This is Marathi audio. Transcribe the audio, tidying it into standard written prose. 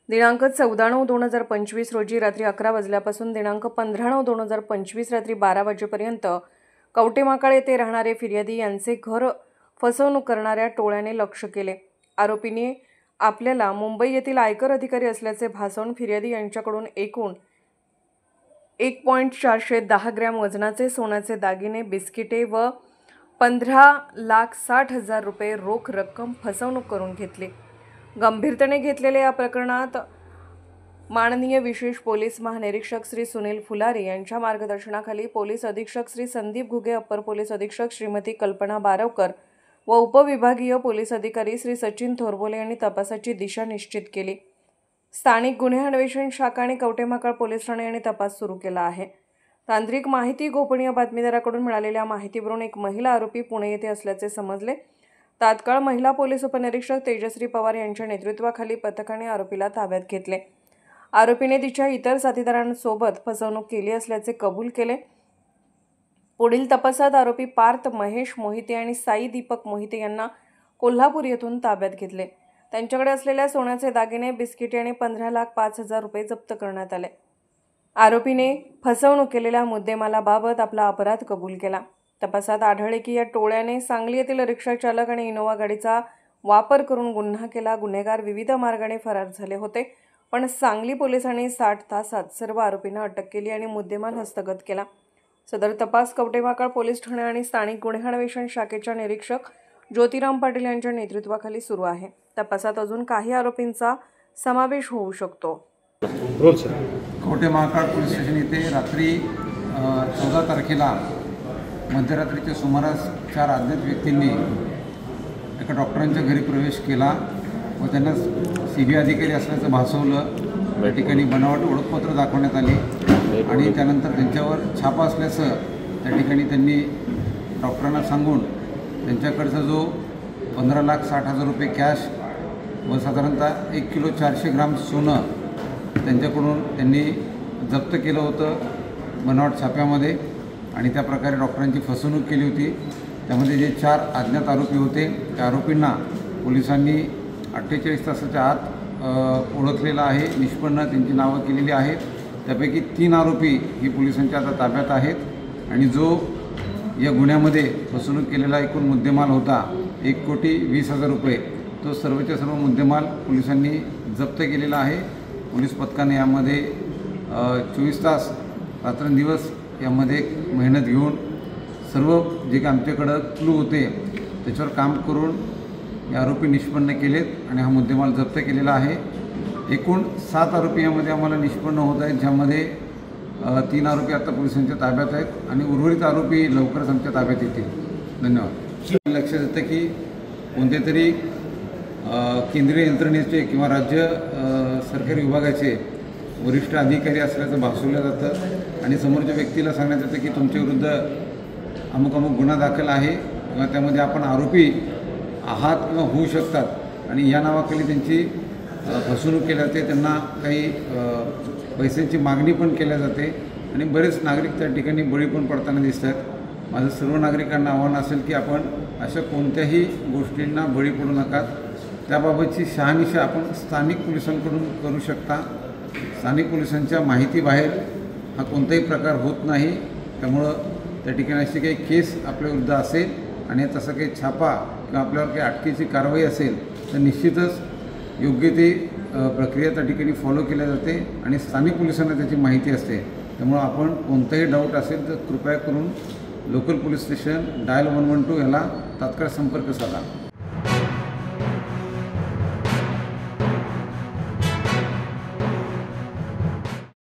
दिनांक 14/9/2025 रोजी रात्री 11 वाजल्यापासून दिनांक 15/9/2025 रात्री 12 वाजेपर्यंत कवटेमहाकाळ येथे राहणारे फिर्यादी यांचे घर फसवणूक करणाऱ्या टोळ्याने लक्ष्य केले। आरोपीने आपल्याला मुंबई येथील आयकर अधिकारी असल्याचे भासवून फिर्यादी यांच्याकडून एकूण 1.410 ग्रॅम वजनाचे सोन्याचे दागिने, बिस्किटे व 15,60,000 रुपये रोख रक्कम फसवणूक करून घेतली। गंभीरतेने घेतलेल्या या प्रकरणात माननीय विशेष पोलीस महानिरीक्षक श्री सुनील फुलारी यांच्या मार्गदर्शनाखाली पोलीस अधीक्षक श्री संदीप घुगे, अप्पर पोलीस अधीक्षक श्रीमती कल्पना बारवकर व उपविभागीय पोलीस अधिकारी श्री सचिन थोरबोले यांनी तपासाची दिशा निश्चित केली। स्थानिक गुन्हे अन्वेषण शाखा आणि कवटेमहाकाळ पोलीस ठाणे यांनी तपास सुरू केला आहे। तांत्रिक माहिती गोपनीय बातमीदाराकडून मिळालेल्या माहितीवरून एक महिला आरोपी पुणे येथे असल्याचे समजले। तात्काळ महिला पोलीस उपनिरीक्षक तेजश्री पवार यांच्या नेतृत्वाखाली पथकाने आरोपीला ताब्यात घेतले। आरोपीने तिच्या इतर साथीदारांसोबत फसवणूक केली असल्याचे कबूल केले। पुढील तपासात आरोपी पार्थ महेश मोहिते आणि साई दीपक मोहिते यांना कोल्हापूर येथून ताब्यात घेतले। त्यांच्याकडे असलेल्या सोन्याचे दागिने, बिस्किटे आणि 15,05,000 रुपये जप्त करण्यात आले। आरोपीने फसवणूक केलेल्या मुद्देमालाबाबत आपला अपराध कबूल केला। तपासात आढळले की या टोळ्याने सांगली येथील रिक्षा चालक आणि इनोवा गाडीचा वापर करून गुन्हा केला। गुन्हेगार विविध मार्गाने फरार झाले होते, पण सांगली पोलिसांनी 60 तासात सर्व आरोपींना अटक केली आणि मुद्देमाल हस्तगत केला। सदर तपास कवटेमहाकाळ पोलीस ठाणे आणि स्थानिक गुन्हे अन्वेषण शाखेच्या निरीक्षक ज्योतिराम पाटील यांच्या नेतृत्वाखाली सुरू आहे। तपासात अजून काही आरोपींचा समावेश होऊ शकतो। कवटेमहाकाळ पोलीस स्टेशन येथे रात्री 14 तारखेला मध्यरात्रीच्या सुमारास 4 अज्ञात व्यक्तींनी एका डॉक्टरांच्या घरी प्रवेश केला व त्यांना CBI अधिकारी असल्याचं भासवलं। त्या ठिकाणी बनावट ओळखपत्र दाखवण्यात आली आणि त्यानंतर त्यांच्यावर छापा असल्याचं त्या ठिकाणी त्यांनी डॉक्टरांना सांगून त्यांच्याकडचा जो 15,60,000 रुपये कॅश व साधारणतः 1 किलो 400 ग्राम सोनं त्यांच्याकडून त्यांनी जप्त केलं होतं बनावट छाप्यामध्ये आणि त्या प्रकारे डॉक्टरांची फसवणूक केली होती। त्यामध्ये जे 4 अज्ञात आरोपी होते त्या आरोपींना पोलिसांनी 48 तासाच्या आत ओळखलेलं आहे। निष्पन्न त्यांची नावं केलेली आहेत। त्यापैकी 3 आरोपी ही पोलिसांच्या आता ताब्यात आहेत आणि जो या गुन्ह्यामध्ये फसवणूक केलेला एकूण मुद्देमाल होता 1,20,00,000 रुपये, तो सर्वच्या सर्व मुद्देमाल पोलिसांनी जप्त केलेला आहे। पोलीस पथकाने यामध्ये 24 तास रात्रंदिवस यामध्ये मेहनत घेऊन सर्व जे काही आमच्याकडं क्लू होते त्याच्यावर काम करून हे आरोपी निष्पन्न केलेत आणि हा मुद्देमाल जप्त केलेला आहे। एकूण 7 आरोपी यामध्ये आम्हाला निष्पन्न होत आहेत, ज्यामध्ये 3 आरोपी आता पोलिसांच्या ताब्यात आहेत आणि उर्वरित आरोपी लवकरच आमच्या ताब्यात येतील। धन्यवाद। लक्षात येतं की कोणत्या तरी केंद्रीय यंत्रणेचे किंवा राज्य सरकारी विभागाचे वरिष्ठ अधिकारी असल्याचं भासवलं जातं आणि समोरच्या व्यक्तीला सांगण्यात येतं की तुमच्याविरुद्ध अमुक अमुक गुन्हा दाखल आहे किंवा त्यामध्ये आपण आरोपी आहात किंवा होऊ शकतात आणि या नावाखाली त्यांची फसवणूक केली जाते। त्यांना काही पैशांची मागणी पण केल्या जाते आणि बरेच नागरिक त्या ठिकाणी बळी पण पडताना दिसतात। माझं सर्व नागरिकांना आव्हान असेल की आपण अशा कोणत्याही गोष्टींना बळी पडू नका। त्याबाबतची शहानिशा आपण स्थानिक पोलिसांकडून करू शकता। स्थानिक पोलिसांच्या माहितीबाहेर हा कोणताही प्रकार होत नाही। त्यामुळं त्या ठिकाणी अशी काही केस आपल्याविरुद्ध असेल आणि तसं काही छापा किंवा आपल्यावर काही अटकेची कारवाई असेल तर निश्चितच योग्य ती प्रक्रिया त्या ठिकाणी फॉलो केल्या जाते आणि स्थानिक पोलिसांना त्याची माहिती असते। त्यामुळं आपण कोणताही डाऊट असेल तर कृपया करून लोकल पोलीस स्टेशन डायल 112 याला तात्काळ संपर्क साधा।